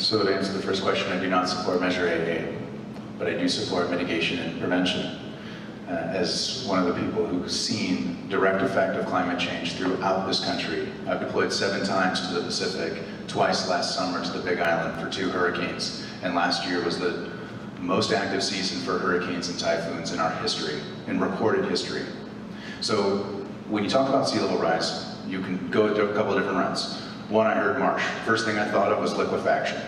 So to answer the first question, I do not support MeasureAA, but I do support mitigation and prevention. As one of the people who's seen direct effect of climate change throughout this country, I've deployed 7 times to the Pacific, twice last summer to the Big Island for 2 hurricanes, and last year was the most active season for hurricanes and typhoons in our history, in recorded history. So when you talk about sea level rise, you can go a couple of different routes. One, I heard marsh. First thing I thought of was liquefaction.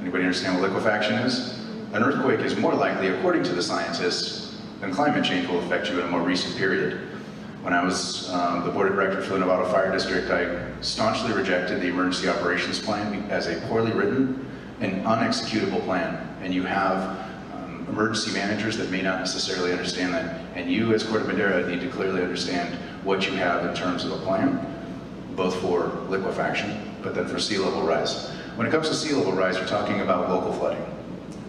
Anybody understand what liquefaction is? An earthquake is more likely, according to the scientists, than climate change will affect you in a more recent period. When I was the board of director for the Nevada Fire District, I staunchly rejected the emergency operations plan as a poorly written and unexecutable plan. And you have emergency managers that may not necessarily understand that. And you, as Corte Madera, need to clearly understand what you have in terms of a plan, both for liquefaction, but then for sea level rise. When it comes to sea level rise, you're talking about local flooding,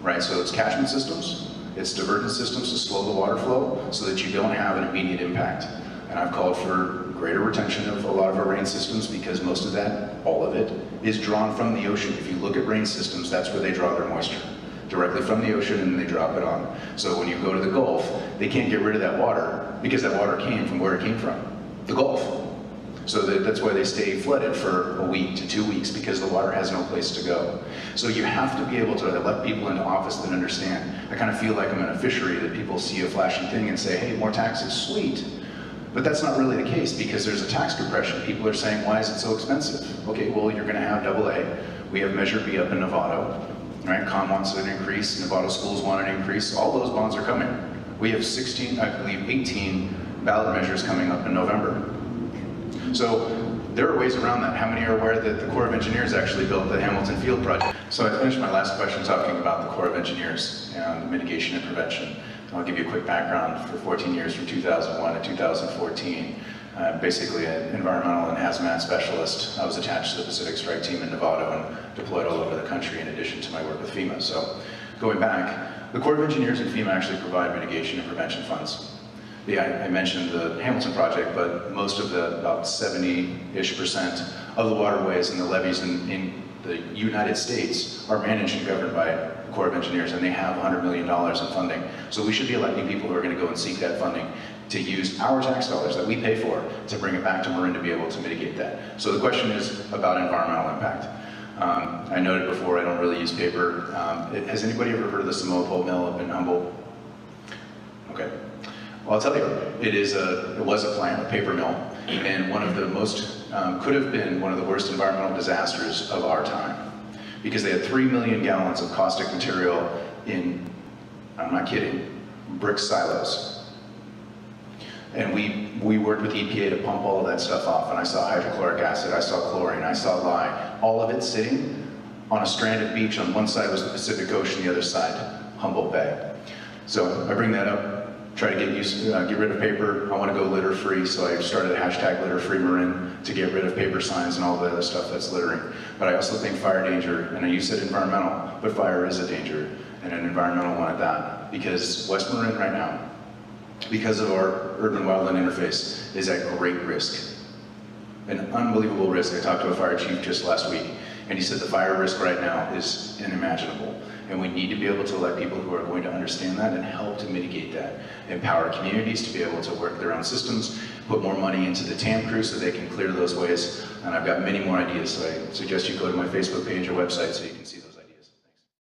right? So it's catchment systems, it's divergence systems to slow the water flow so that you don't have an immediate impact. And I've called for greater retention of a lot of our rain systems because most of that, all of it, is drawn from the ocean. If you look at rain systems, that's where they draw their moisture, directly from the ocean, and they drop it on. So when you go to the Gulf, they can't get rid of that water because that water came from where it came from, the Gulf. So that's why they stay flooded for a week to 2 weeks, because the water has no place to go. So you have to be able to let people into office that understand. I kind of feel like I'm in a fishery that people see a flashing thing and say, hey, more taxes, sweet. But that's not really the case, because there's a tax depression. People are saying, why is it so expensive? Okay, well, you're going to have AA. We have Measure B up in Novato. Right? Com wants an increase, Novato schools want an increase. All those bonds are coming. We have 16, I believe 18 ballot measures coming up in November. So there are ways around that. How many are aware that the Corps of Engineers actually built the Hamilton Field project? So I finished my last question talking about the Corps of Engineers and mitigation and prevention. I'll give you a quick background. For 14 years, from 2001 to 2014, basically an environmental and hazmat specialist. I was attached to the Pacific Strike Team in Nevada and deployed all over the country in addition to my work with FEMA. So going back, the Corps of Engineers and FEMA actually provide mitigation and prevention funds. Yeah, I mentioned the Hamilton project, but most of the, about 70-ish% of the waterways and the levees in the United States are managed and governed by the Corps of Engineers, and they have $100 million in funding. So we should be electing people who are going to go and seek that funding to use our tax dollars that we pay for to bring it back to Marin to be able to mitigate that. So the question is about environmental impact. I noted before, I don't really use paper. Has anybody ever heard of the Samoa Pulp Mill up in Humboldt? Okay. Well, I'll tell you, it was a plant, a paper mill, and one of the most, could have been one of the worst environmental disasters of our time, because they had 3 million gallons of caustic material in, I'm not kidding, brick silos. And we worked with EPA to pump all of that stuff off, and I saw hydrochloric acid, I saw chlorine, I saw lye, all of it sitting on a stranded beach. On one side was the Pacific Ocean, the other side, Humboldt Bay. So I bring that up. Try to get rid of paper. I want to go litter free, so I started a hashtag litter free Marin to get rid of paper signs and all the other stuff that's littering. But I also think fire danger, and you said environmental, but fire is a danger, and an environmental one at that, because West Marin right now, because of our urban-wildland interface, is at great risk. An unbelievable risk. I talked to a fire chief just last week, and he said the fire risk right now is unimaginable. And we need to be able to let people who are going to understand that and help to mitigate that. Empower communities to be able to work their own systems, put more money into the TAM crew so they can clear those ways. And I've got many more ideas, so I suggest you go to my Facebook page or website so you can see those.